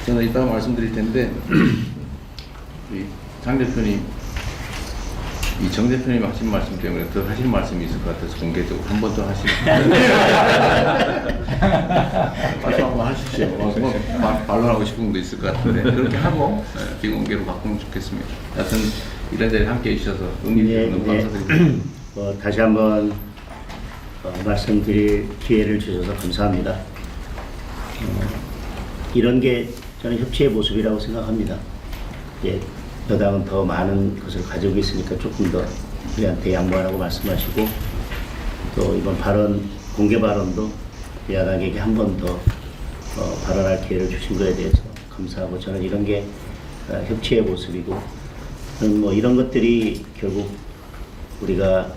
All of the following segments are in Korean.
저는 이따가 말씀드릴 텐데 장 대표님, 이 정 대표님 하신 말씀 때문에 더 하실 말씀이 있을 것 같아서 공개적으로 한 번 더 하시면 말씀 한번 하십시오. 뭐 반론하고 싶은 것도 있을 것 같은데 그렇게 하고 비공개로 바꾸면 좋겠습니다. 하여튼 이런 자리에 함께해 주셔서 응해 주셔서 너무 감사드립니다. 다시 한번 말씀드릴 기회를 주셔서 감사합니다. 이런 게 저는 협치의 모습이라고 생각합니다. 이제 여당은 더 많은 것을 가지고 있으니까 조금 더 우리한테 양보하라고 말씀하시고, 또 이번 발언, 공개 발언도 야당에게 한 번 더 발언할 기회를 주신 것에 대해서 감사하고, 저는 이런 게 협치의 모습이고, 저는 뭐 이런 것들이 결국 우리가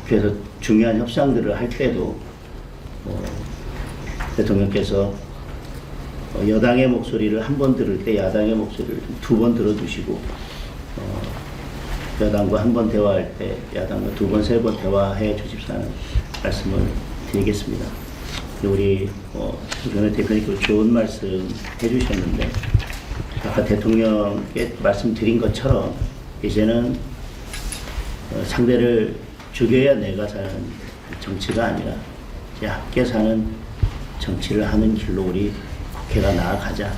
국회에서 중요한 협상들을 할 때도 대통령께서 여당의 목소리를 한 번 들을 때 야당의 목소리를 두 번 들어주시고, 여당과 한 번 대화할 때 야당과 두 번, 세 번 대화해 주십사는 말씀을 드리겠습니다. 우리 조경래 대표님께서 좋은 말씀 해주셨는데, 아까 대통령께 말씀드린 것처럼 이제는 상대를 죽여야 내가 사는 정치가 아니라 이제 함께 사는 정치를 하는 길로 우리 국회가 나아가자.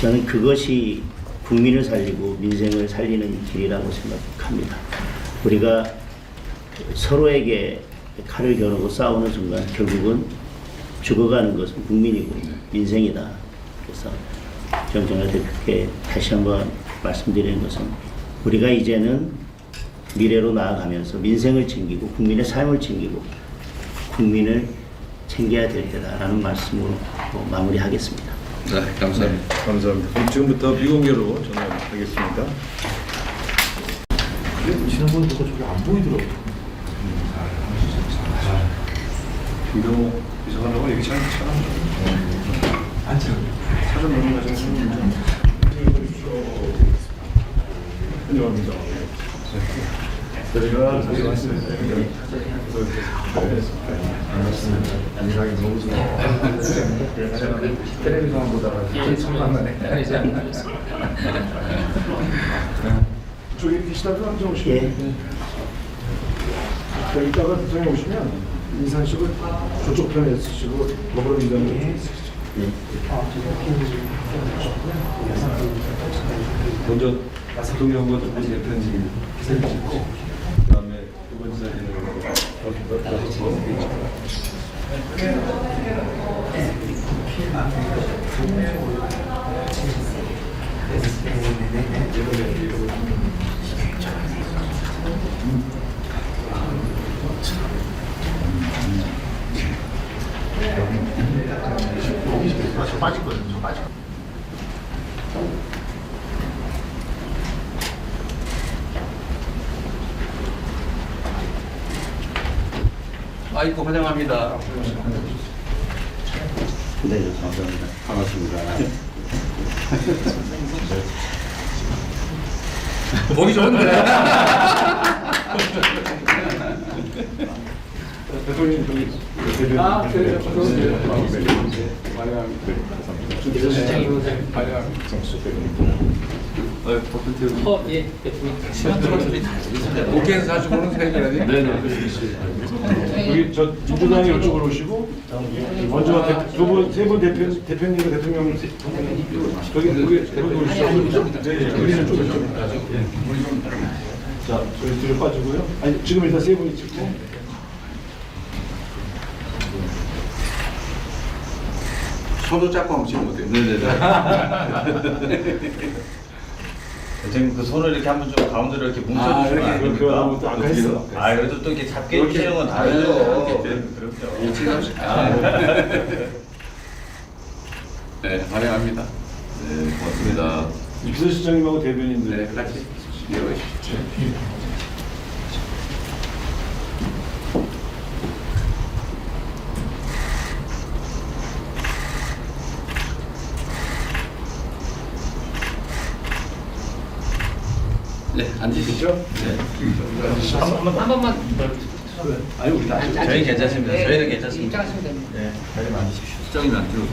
저는 그것이 국민을 살리고 민생을 살리는 길이라고 생각합니다. 우리가 서로에게 칼을 겨누고 싸우는 순간 결국은 죽어가는 것은 국민이고 민생이다. 그래서 정청래 대표께 다시 한번 말씀드리는 것은, 우리가 이제는 미래로 나아가면서 민생을 챙기고 국민의 삶을 챙기고 국민을 챙겨야 될 때다라는 말씀으로 마무리하겠습니다. 네, 감사합니다. 감사합니다. 그럼 지금부터 비공개로 전화하겠습니다. 그래도 지난번부터 저게 안 보이더라고요. 김병호 비서관하고 얘기 잘 하죠. 사전 논의 과정 승인입니다. 환영합니다. 저희가 다시 말씀드리면 반갑습니다. 안녕하게 너무 좋아요. 텔레비전 보다가 천만만에 저기 계시다가 앉아 오시면 이따가 대통령 오시면 인사하시고 저쪽 편에 쓰시고 더불어 민주당에 먼저 대통령과 두분 대표님 사진 찍고 그다음에 두 번째 사진을 빠지거든요. 빠져. 아이고 환영합니다. 네, 감사합니다. 반갑습니다. 보기 좋은데. 대통령 저기 국회에서 자주 보는 사람이라니. 여기 저 민주당이 이쪽으로 오시고 먼저 두 분, 세 분 대표님과 대통령 여기 대표님 오시죠. 네, 우리는 좀 자, 저희 뒤로 빠지고요. 아니 지금 일단 세 분이 찍고. 손도 잡고 한번 찍으면 어때요? 선생님 그 손을 이렇게 한번 좀 가운데로 이렇게 뭉쳐주시면 안 그렇게 됩니까? 하면 또 아까 했어. 아 그래도 또 이렇게 잡게 해주시는 건 다르죠. 그렇죠. 네, 환영합니다. 네, 고맙습니다. 비서실장님하고 대변인들 네, 같이 이어가십시오. 네, 앉으시죠. 네. 한 번만 아니, 우리 다 저희 괜찮습니다. 저희는 괜찮습니다. 입장하시면 됩니다. 네, 자리 앉으십시오. 시장님 안 들어도.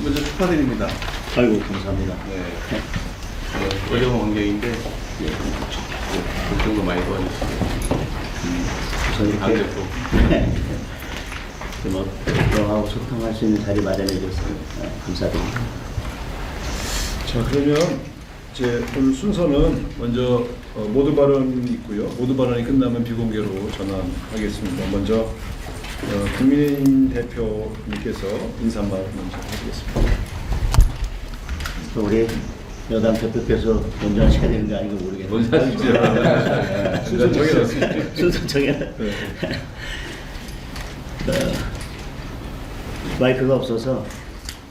먼저 축하드립니다. 아이고 감사합니다. 네. 어려운 환경인데 걱정도 많이 도와주시고 우선 안 이렇게 대표 뭐 그동하고 소통할 수 있는 자리 마련해줘서 감사드립니다. 자, 그러면 이제 오늘 순서는 먼저 모두 발언이 있고요. 모두 발언이 끝나면 비공개로 전환하겠습니다. 먼저 국민의힘 대표님께서 인사 말 먼저 하시겠습니다. 또 우리 여당 대표께서 먼저 하셔야 되는 거 아닌가 모르겠네요. 먼저 하시죠. 순서 정해놨습니다. 순서 정해. 마이크가 없어서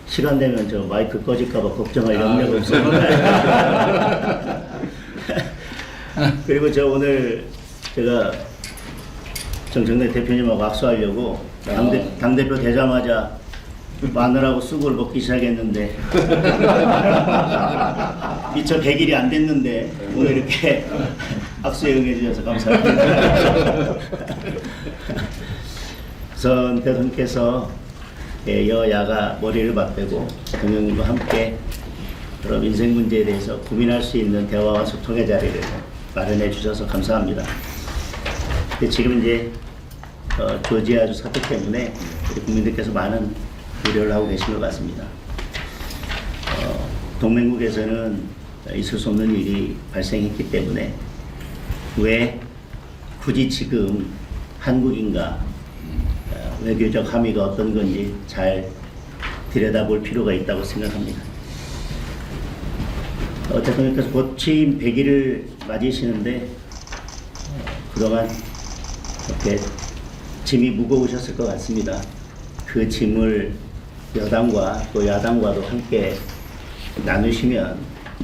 시간 되면 저 마이크 꺼질까봐 걱정할 염려가 없어요. 그리고 저 오늘 제가 정청래 대표님하고 악수하려고 당대표 되자마자 마늘하고 쑥을 먹기 시작했는데 미처 100일이 안 됐는데 오늘 이렇게 악수에 응해주셔서 감사합니다. 우선 대통령께서 여야가 머리를 맞대고 대통령님과 함께 그런 인생 문제에 대해서 고민할 수 있는 대화와 소통의 자리를 마련해 주셔서 감사합니다. 근데 지금 이제 조지아주 사태 때문에 우리 국민들께서 많은 우려를 하고 계신 것 같습니다. 동맹국에서는 있을 수 없는 일이 발생했기 때문에 왜 굳이 지금 한국인가 외교적 함의가 어떤 건지 잘 들여다볼 필요가 있다고 생각합니다. 대통령께서 곧 취임 100일을 맞이시는데 그동안 이렇게 짐이 무거우셨을 것 같습니다. 그 짐을 여당과 또 야당과도 함께 나누시면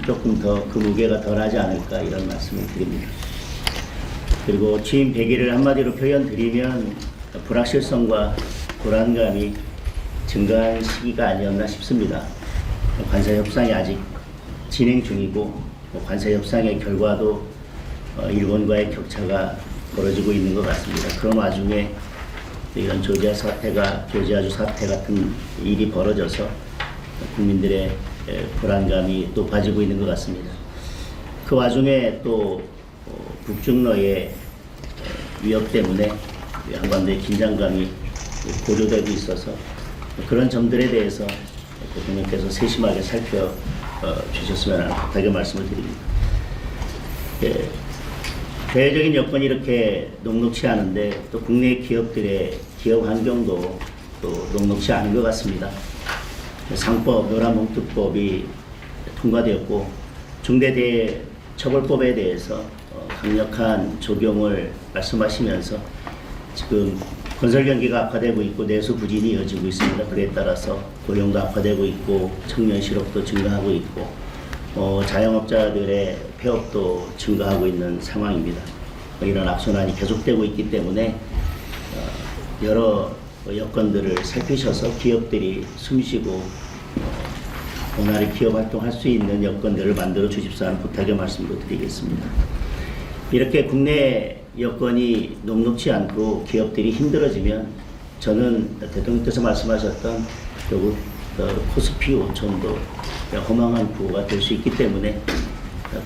조금 더 그 무게가 덜하지 않을까 이런 말씀을 드립니다. 그리고 취임 100일을 한마디로 표현 드리면 불확실성과 불안감이 증가한 시기가 아니었나 싶습니다. 관세 협상이 아직 진행 중이고 관세 협상의 결과도 일본과의 격차가 벌어지고 있는 것 같습니다. 그런 와중에 이런 조지아주 사태 같은 일이 벌어져서 국민들의 불안감이 높아지고 있는 것 같습니다. 그 와중에 또 북중러의 위협 때문에 한반도의 긴장감이 고조되고 있어서 그런 점들에 대해서 대통령께서 세심하게 살펴주셨으면 하는 부탁의 말씀을 드립니다. 대외적인 여건이 이렇게 녹록치 않은데 또 국내 기업들의 기업 환경도 또 녹록치 않은 것 같습니다. 상법, 노란봉투법이 통과되었고 중대재해처벌법에 대해서 강력한 적용을 말씀하시면서 지금 건설 경기가 악화되고 있고 내수 부진이 이어지고 있습니다. 그에 따라서 고용도 악화되고 있고 청년 실업도 증가하고 있고 자영업자들의 폐업도 증가하고 있는 상황입니다. 이런 악순환이 계속되고 있기 때문에 여러 여건들을 살피셔서 기업들이 숨쉬고 원활히 기업 활동할 수 있는 여건들을 만들어 주십사 하는 부탁의 말씀도 드리겠습니다. 이렇게 국내 여건이 녹록치 않고 기업들이 힘들어지면 저는 대통령께서 말씀하셨던 결국 코스피 5천도 허망한 구호가 될 수 있기 때문에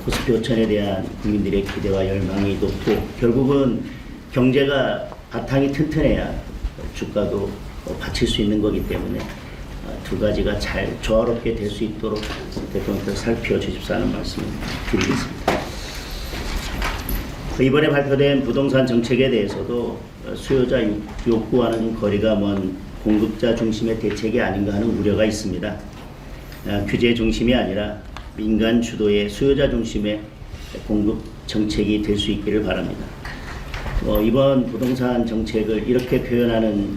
코스피 5천에 대한 국민들의 기대와 열망이 높고 결국은 경제가 바탕이 튼튼해야 주가도 받칠 수 있는 거기 때문에 두 가지가 잘 조화롭게 될 수 있도록 대통령께서 살펴주십사 하는 말씀을 드리겠습니다. 이번에 발표된 부동산 정책에 대해서도 수요자 욕구와는 좀 거리가 먼 공급자 중심의 대책이 아닌가 하는 우려가 있습니다. 규제 중심이 아니라 민간 주도의 수요자 중심의 공급 정책이 될 수 있기를 바랍니다. 이번 부동산 정책을 이렇게 표현하는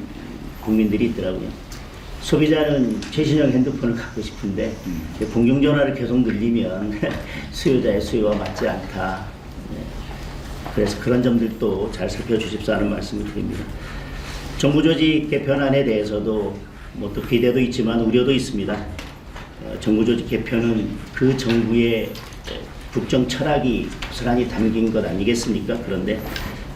국민들이 있더라고요. 소비자는 최신형 핸드폰을 갖고 싶은데 공중전화를 계속 늘리면 수요자의 수요와 맞지 않다. 그래서 그런 점들도 잘 살펴주십사 하는 말씀을 드립니다. 정부 조직 개편안에 대해서도 또 기대도 있지만 우려도 있습니다. 정부 조직 개편은 그 정부의 국정 철학이 고스란히 담긴 것 아니겠습니까? 그런데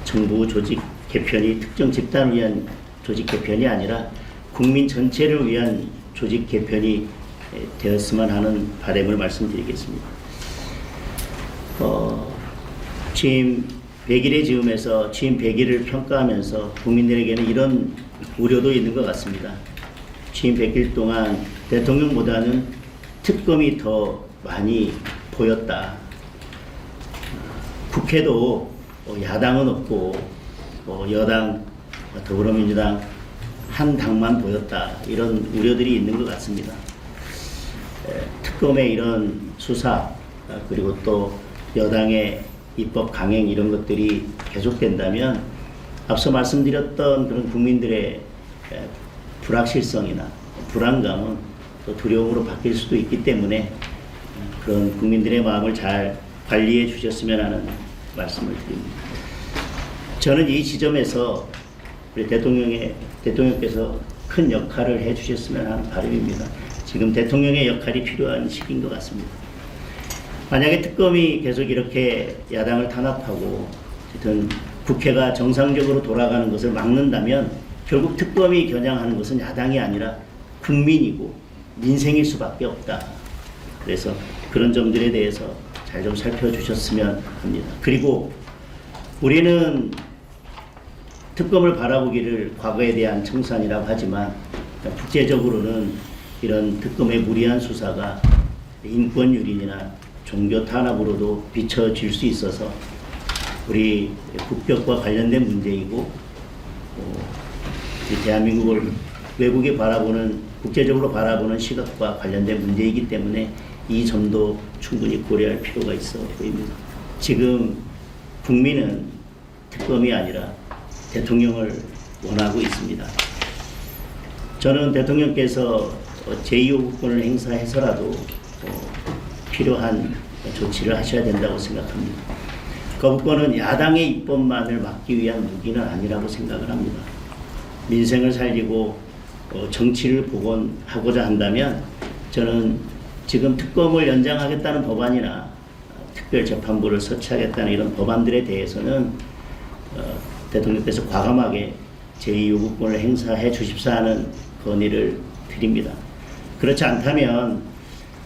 정부 조직 개편이 특정 집단을 위한 조직 개편이 아니라 국민 전체를 위한 조직 개편이 되었으면 하는 바람을 말씀드리겠습니다. 취임 100일의 즈음에서 취임 100일을 평가하면서 국민들에게는 이런 우려도 있는 것 같습니다. 취임 100일 동안 대통령보다는 특검이 더 많이 보였다. 국회도 야당은 없고 여당 더불어민주당 한 당만 보였다. 이런 우려들이 있는 것 같습니다. 특검의 이런 수사 그리고 또 여당의 입법 강행 이런 것들이 계속된다면 앞서 말씀드렸던 그런 국민들의 불확실성이나 불안감은 또 두려움으로 바뀔 수도 있기 때문에 그런 국민들의 마음을 잘 관리해 주셨으면 하는 말씀을 드립니다. 저는 이 지점에서 우리 대통령께서 큰 역할을 해 주셨으면 하는 바람입니다. 지금 대통령의 역할이 필요한 시기인 것 같습니다. 만약에 특검이 계속 이렇게 야당을 탄압하고 어쨌든 국회가 정상적으로 돌아가는 것을 막는다면 결국 특검이 겨냥하는 것은 야당이 아니라 국민이고 민생일 수밖에 없다. 그래서 그런 점들에 대해서 잘 좀 살펴주셨으면 합니다. 그리고 우리는 특검을 바라보기를 과거에 대한 청산이라고 하지만 국제적으로는 이런 특검의 무리한 수사가 인권 유린이나 종교 탄압으로도 비춰질 수 있어서 우리 국격과 관련된 문제이고 이 대한민국을 외국에 바라보는 국제적으로 바라보는 시각과 관련된 문제이기 때문에 이 점도 충분히 고려할 필요가 있어 보입니다. 지금 국민은 특검이 아니라 대통령을 원하고 있습니다. 저는 대통령께서 제2요구권을 행사해서라도 필요한 조치를 하셔야 된다고 생각합니다. 거부권은 야당의 입법만을 막기 위한 무기는 아니라고 생각을 합니다. 민생을 살리고 정치를 복원하고자 한다면 저는 지금 특검을 연장하겠다는 법안이나 특별재판부를 설치하겠다는 이런 법안들에 대해서는 대통령께서 과감하게 제2요구권을 행사해 주십사 하는 건의를 드립니다. 그렇지 않다면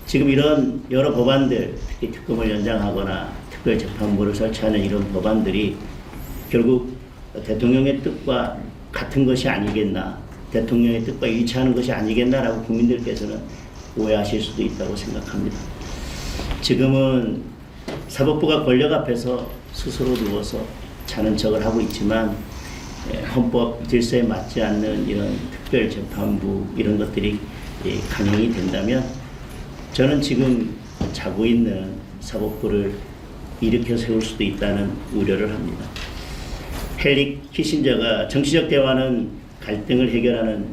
지금 이런 여러 법안들, 특히 특검을 연장하거나 특별재판부를 설치하는 이런 법안들이 결국 대통령의 뜻과 같은 것이 아니겠나, 대통령의 뜻과 일치하는 것이 아니겠나라고 국민들께서는 오해하실 수도 있다고 생각합니다. 지금은 사법부가 권력 앞에서 스스로 누워서 자는 척을 하고 있지만 헌법 질서에 맞지 않는 이런 특별재판부 이런 것들이 강행이 된다면 저는 지금 자고 있는 사법부를 일으켜 세울 수도 있다는 우려를 합니다. 헨리 키신저가 정치적 대화는 갈등을 해결하는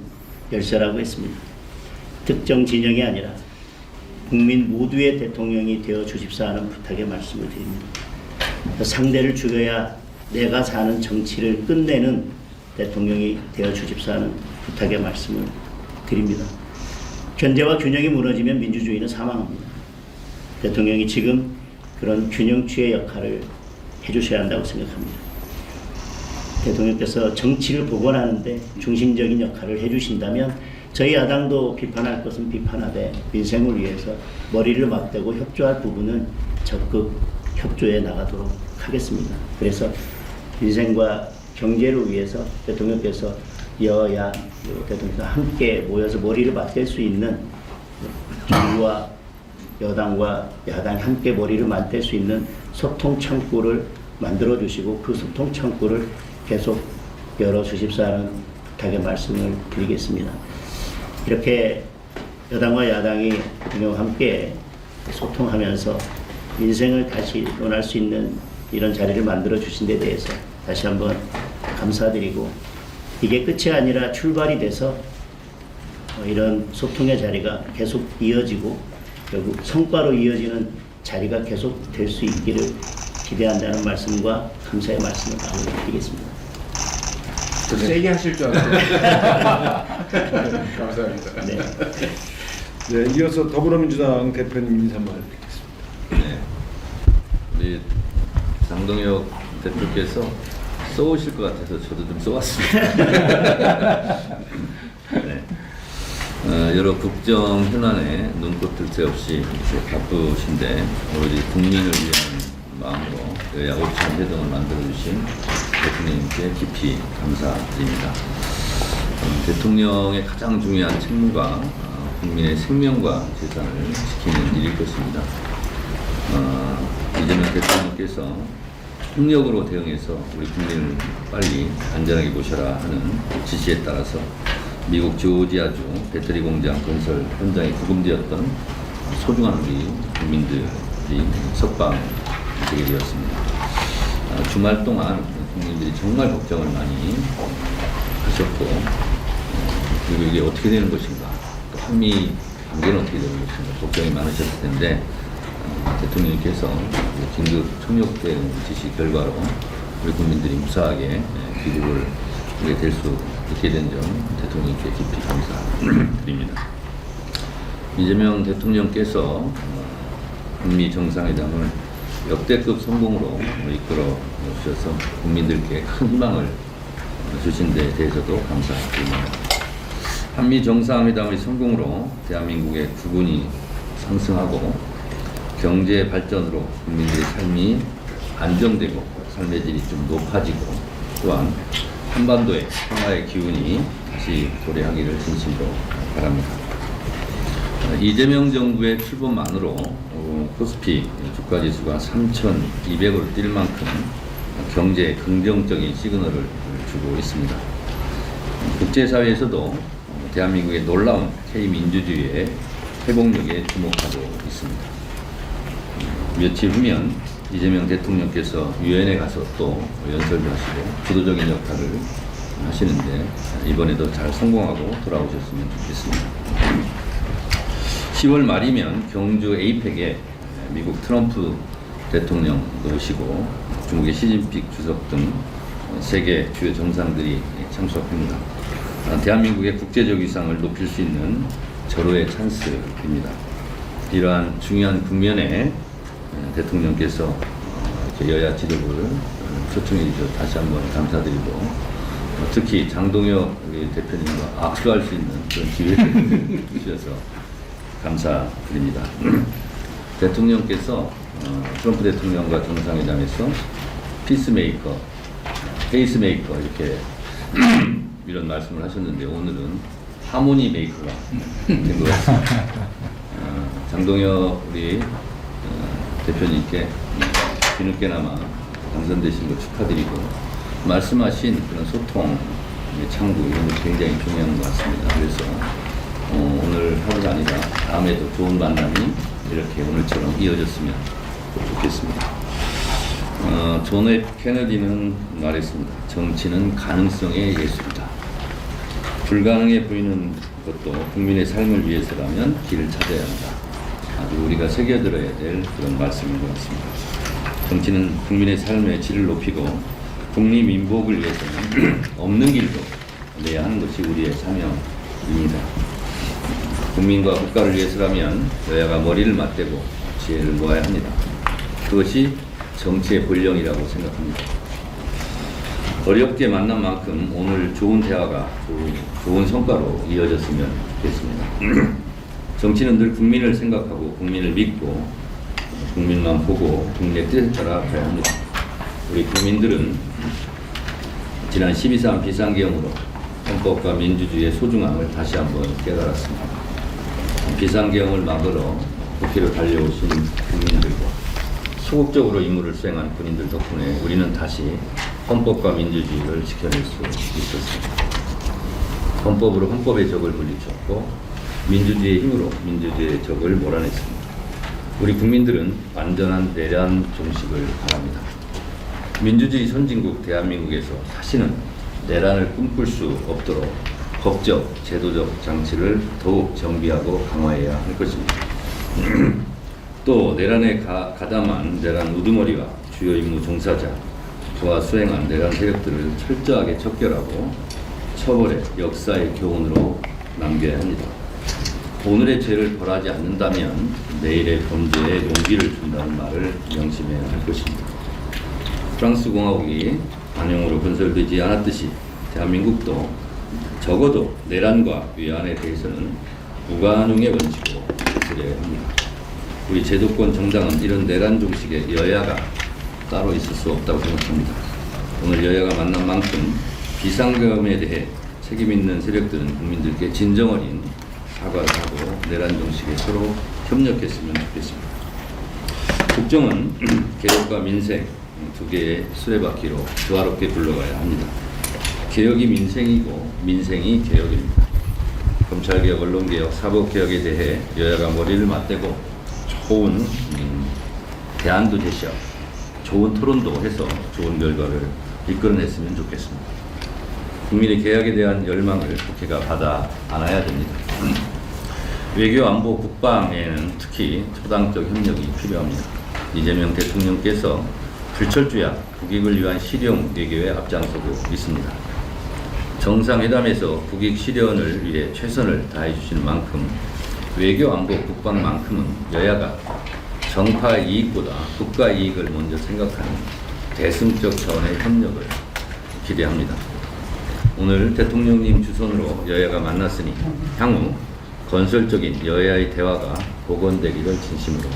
열쇠라고 했습니다. 특정 진영이 아니라 국민 모두의 대통령이 되어 주십사 하는 부탁의 말씀을 드립니다. 상대를 죽여야 내가 사는 정치를 끝내는 대통령이 되어 주십사 하는 부탁의 말씀을 드립니다. 견제와 균형이 무너지면 민주주의는 사망합니다. 대통령이 지금 그런 균형추의 역할을 해주셔야 한다고 생각합니다. 대통령께서 정치를 복원하는데 중심적인 역할을 해주신다면 저희 야당도 비판할 것은 비판하되 민생을 위해서 머리를 맞대고 협조할 부분은 적극 협조해 나가도록 하겠습니다. 그래서 민생과 경제를 위해서 대통령께서 여야 대통령께서 함께 모여서 머리를 맞댈 수 있는 정부와 여당과 야당이 함께 머리를 맞댈 수 있는 소통 창구를 만들어 주시고 그 소통 창구를 계속 열어 주십사는 부탁의 말씀을 드리겠습니다. 이렇게 여당과 야당이 함께 소통하면서 민생을 다시 논할 수 있는 이런 자리를 만들어 주신 데 대해서 다시 한번 감사드리고 이게 끝이 아니라 출발이 돼서 이런 소통의 자리가 계속 이어지고 결국 성과로 이어지는 자리가 계속 될 수 있기를 기대한다는 말씀과 감사의 말씀을 드리겠습니다. 좀 세게 하실 줄 알았어요. 감사합니다. 네. 네, 이어서 더불어민주당 대표님 인사 한번 드리겠습니다. 우리 장동혁 대표께서 써오실 것 같아서 저도 좀 써왔습니다. 네. 여러 국정 현안에 눈꽃을 새 없이 이렇게 바쁘신데 오로지 국민을 위한 마음으로 여야 5차 회동을 만들어주신 대통령님께 깊이 감사드립니다. 대통령의 가장 중요한 책무가 국민의 생명과 재산을 지키는 일일 것입니다. 이재명 대통령께서 폭력으로 대응해서 우리 국민을 빨리 안전하게 모셔라 하는 지시에 따라서 미국 조지아주 배터리 공장 건설 현장에 구금되었던 소중한 우리 국민들이 석방되게 되었습니다. 주말 동안 국민들이 정말 걱정을 많이 하셨고, 그리고 이게 어떻게 되는 것인가, 또 한미 관계는 어떻게 되는 것인가 걱정이 많으셨을 텐데 대통령님께서 긴급 총력 대응 지시 결과로 우리 국민들이 무사하게 귀국을 하게 될 수 있게 된 점 대통령님께 깊이 감사드립니다. 이재명 대통령께서 북미 정상회담을 역대급 성공으로 이끌어 주셔서 국민들께 큰 희망을 주신 데 대해서도 감사드립니다. 한미 정상회담의 성공으로 대한민국의 국운이 상승하고 경제 발전으로 국민들의 삶이 안정되고 삶의 질이 좀 높아지고, 또한 한반도의 평화의 기운이 다시 도래하기를 진심으로 바랍니다. 이재명 정부의 출범만으로 코스피 주가지수가 3,200으로 뛸 만큼 경제에 긍정적인 시그널을 주고 있습니다. 국제사회에서도 대한민국의 놀라운 K민주주의의 회복력에 주목하고 있습니다. 며칠 후면 이재명 대통령께서 유엔에 가서 또 연설을 하시고 주도적인 역할을 하시는데 이번에도 잘 성공하고 돌아오셨으면 좋겠습니다. 10월 말이면 경주 에이펙에 미국 트럼프 대통령도 오시고 중국의 시진핑 주석 등 세계 주요 정상들이 참석합니다. 대한민국의 국제적 위상을 높일 수 있는 절호의 찬스입니다. 이러한 중요한 국면에 대통령께서 여야 지도부를 초청해 주셔서 다시 한번 감사드리고, 특히 장동혁 우리 대표님과 악수할 수 있는 그런 기회를 주셔서 감사드립니다. 대통령께서 트럼프 대통령과 정상회담에서 피스메이커, 페이스메이커 이렇게 이런 말씀을 하셨는데 오늘은 하모니 메이커가 된 것 같습니다. 장동혁 우리 대표님께 뒤늦게나마 당선되신 거 축하드리고, 말씀하신 그런 소통, 창구 이런 게 굉장히 중요한 것 같습니다. 그래서 오늘 하루가 아니라 다음에도 좋은 만남이 이렇게 오늘처럼 이어졌으면 좋겠습니다. 존 F 케네디는 말했습니다. 정치는 가능성의 예술이다. 불가능해 보이는 것도 국민의 삶을 위해서라면 길을 찾아야 한다. 아주 우리가 새겨들어야 될 그런 말씀인 것 같습니다. 정치는 국민의 삶의 질을 높이고 국리민복을 위해서는 없는 길도 내야 하는 것이 우리의 사명입니다. 국민과 국가를 위해서라면 여야가 머리를 맞대고 지혜를 모아야 합니다. 그것이 정치의 본령이라고 생각합니다. 어렵게 만난 만큼 오늘 좋은 대화가 좋은 성과로 이어졌으면 좋겠습니다. 정치는 늘 국민을 생각하고 국민을 믿고 국민만 보고 국민의 뜻에 따라 가야 합니다. 우리 국민들은 지난 12.3 비상계엄으로 헌법과 민주주의의 소중함을 다시 한번 깨달았습니다. 비상계엄을 막으러 국회로 달려오신 국민들과 소극적으로 임무를 수행한 군인들 덕분에 우리는 다시 헌법과 민주주의를 지켜낼 수 있었습니다. 헌법으로 헌법의 적을 물리쳤고 민주주의의 힘으로 민주주의의 적을 몰아냈습니다. 우리 국민들은 완전한 내란 종식을 바랍니다. 민주주의 선진국 대한민국에서 다시는 내란을 꿈꿀 수 없도록 법적, 제도적 장치를 더욱 정비하고 강화해야 할 것입니다. 또 내란에 가담한 내란 우두머리와 주요 임무 종사자, 그와 수행한 내란 세력들을 철저하게 척결하고 처벌해 역사의 교훈으로 남겨야 합니다. 오늘의 죄를 벌하지 않는다면 내일의 범죄에 용기를 준다는 말을 명심해야 할 것입니다. 프랑스 공화국이 관용으로 건설되지 않았듯이 대한민국도 적어도 내란과 위안에 대해서는 무관용의 원칙으로 지켜야 합니다. 우리 제도권 정당은 이런 내란 종식의 여야가 따로 있을 수 없다고 생각합니다. 오늘 여야가 만난 만큼 비상계엄에 대해 책임 있는 세력들은 국민들께 진정 어린 사과를 하고 내란 종식에 서로 협력했으면 좋겠습니다. 국정은 개혁과 민생 두 개의 수레바퀴로 조화롭게 굴러가야 합니다. 개혁이 민생이고 민생이 개혁입니다. 검찰개혁, 언론개혁, 사법개혁에 대해 여야가 머리를 맞대고 좋은 대안도 제시하고 좋은 토론도 해서 좋은 결과를 이끌어냈으면 좋겠습니다. 국민의 개혁에 대한 열망을 국회가 받아 안아야 됩니다. 외교, 안보, 국방에는 특히 초당적 협력이 필요합니다. 이재명 대통령께서 불철주야 국익을 위한 실용 외교에 앞장서고 있습니다. 정상회담에서 국익 실현을 위해 최선을 다해 주시는 만큼 외교, 안보, 국방만큼은 여야가 정파 이익보다 국가 이익을 먼저 생각하는 대승적 차원의 협력을 기대합니다. 오늘 대통령님 주선으로 여야가 만났으니 향후 건설적인 여야의 대화가 복원되기를 진심으로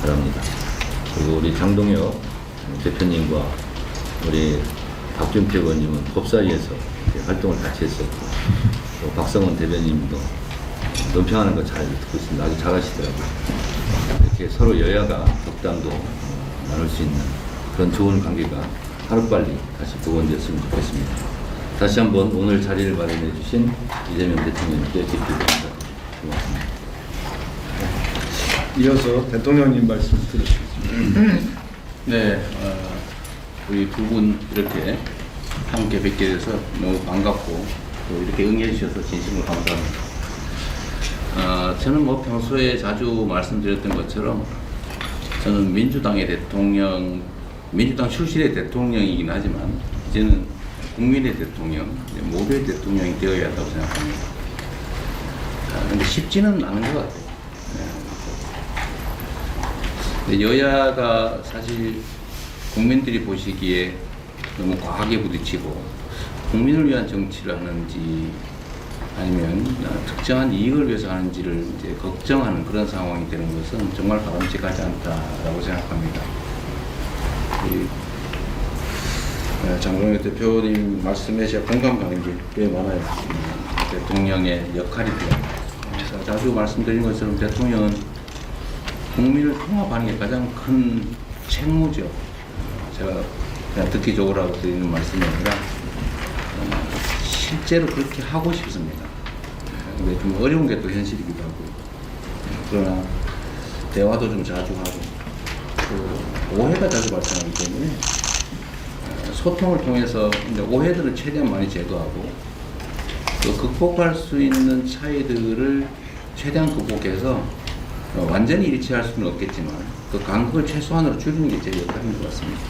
바랍니다. 그리고 우리 장동혁 대표님과 우리 박준표 의원님은 법사위에서 활동을 같이 했었고 또 박성원 대변인님도 논평하는 거 잘 듣고 있습니다. 아주 잘하시더라고요. 이렇게 서로 여야가 덕담도 나눌 수 있는 그런 좋은 관계가 하루빨리 다시 복원되었으면 좋겠습니다. 다시 한번 오늘 자리를 마련해 주신 이재명 대통령님께 깊이 감사드립니다. 고맙습니다. 이어서 대통령님 말씀 들으시겠습니다. 네, 우리 두 분 이렇게 함께 뵙게 돼서 너무 반갑고 또 이렇게 응해 주셔서 진심으로 감사합니다. 저는 뭐 평소에 자주 말씀드렸던 것처럼 저는 민주당의 대통령, 민주당 출신의 대통령이긴 하지만 이제는 국민의 대통령, 모두의 대통령이 되어야 한다고 생각합니다. 근데 쉽지는 않은 것 같아요. 근데 여야가 사실 국민들이 보시기에 너무 과하게 부딪히고 국민을 위한 정치를 하는지 아니면 특정한 이익을 위해서 하는지를 이제 걱정하는 그런 상황이 되는 것은 정말 바람직하지 않다라고 생각합니다. 장동혁 대표님 말씀에 제가 공감 가는 게 꽤 많아요. 대통령의 역할이 돼요. 자주 말씀드린 것처럼 대통령은 국민을 통합하는 게 가장 큰 책무죠. 제가 그냥 듣기적으로 하고 드리는 말씀이 아니라 실제로 그렇게 하고 싶습니다. 근데 좀 어려운 게 또 현실이기도 하고 그러나 대화도 좀 자주 하고 또 오해가 자주 발생하기 때문에 소통을 통해서 이제 오해들을 최대한 많이 제거하고 또 극복할 수 있는 차이들을 최대한 극복해서 완전히 일치할 수는 없겠지만 그 간극을 최소한으로 줄이는 게 제 역할인 것 같습니다.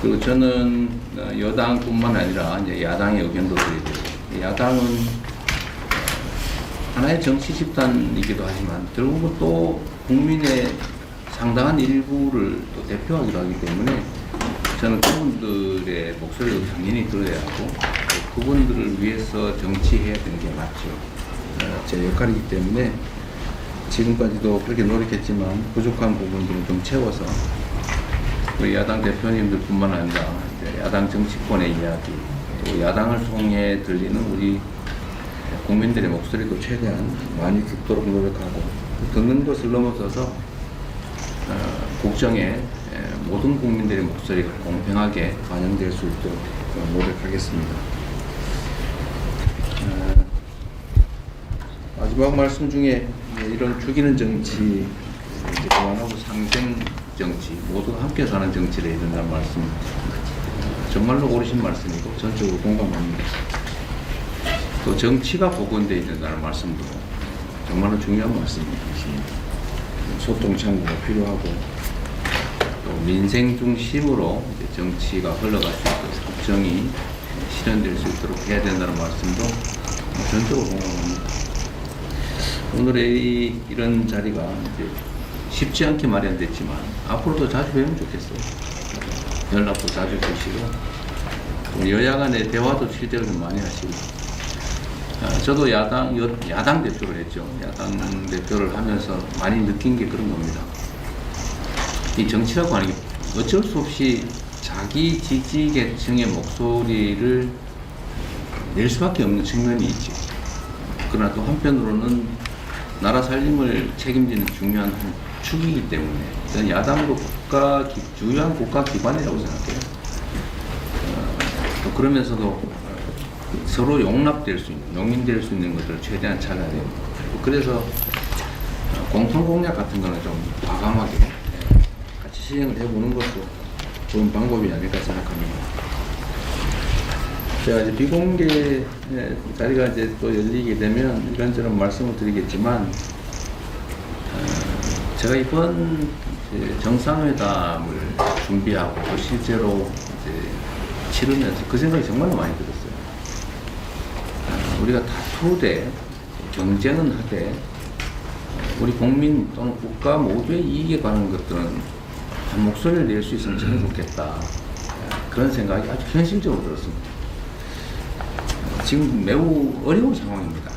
그리고 저는 여당뿐만 아니라 이제 야당의 의견도 드리고, 야당은 하나의 정치 집단이기도 하지만 결국은 또 국민의 상당한 일부를 또 대표하기도 하기 때문에 저는 그분들의 목소리도 당연히 들어야 하고 그분들을 위해서 정치해야 되는 게 맞죠. 제 역할이기 때문에 지금까지도 그렇게 노력했지만 부족한 부분들을 좀 채워서 우리 야당 대표님들뿐만 아니라 야당 정치권의 이야기 또 야당을 통해 들리는 우리 국민들의 목소리도 최대한 많이 듣도록 노력하고 듣는 것을 넘어서서 국정에 모든 국민들의 목소리가 공평하게 반영될 수 있도록 노력하겠습니다. 마지막 말씀 중에 이런 죽이는 정치 이제 그만하고 상생 정치 모두가 함께 사는 정치를 해야 된다는 말씀 정말로 옳으신 말씀이고 전적으로 공감합니다. 또 정치가 복원되어야 된다는 말씀도 정말로 중요한 말씀입니다. 소통 창구가 필요하고 또 민생 중심으로 이제 정치가 흘러갈 수 있도록 국정이 실현될 수 있도록 해야 된다는 말씀도 전적으로 공감합니다. 오늘의 이런 자리가 이제 쉽지 않게 마련됐지만 앞으로도 자주 뵈면 좋겠어요. 연락도 자주 주시고 여야 간의 대화도 실제로 좀 많이 하시고 저도 야당 대표를 했죠. 야당 대표를 하면서 많이 느낀 게 그런 겁니다. 이 정치라고 하는 게 어쩔 수 없이 자기 지지 계층의 목소리를 낼 수밖에 없는 측면이 있죠. 그러나 또 한편으로는 나라 살림을 책임지는 중요한 한 축이기 때문에 저는 야당도 주요한 국가기관이라고 생각해요. 또 그러면서도 서로 용납될 수 있는, 용인될 수 있는 것들을 최대한 찾아야 됩니다. 그래서 공통공약 같은 거는 좀 과감하게 같이 시행을 해보는 것도 좋은 방법이 아닐까 생각합니다. 제가 이제 비공개 자리가 이제 또 열리게 되면 이런저런 말씀을 드리겠지만, 제가 이번 정상회담을 준비하고 또 실제로 이제 치르면서 그 생각이 정말 많이 들었어요. 우리가 다투되 경쟁은 하되 우리 국민 또는 국가 모두의 이익에 관한 것들은 한 목소리를 낼 수 있으면 참 좋겠다. 그런 생각이 아주 현실적으로 들었습니다. 지금 매우 어려운 상황입니다.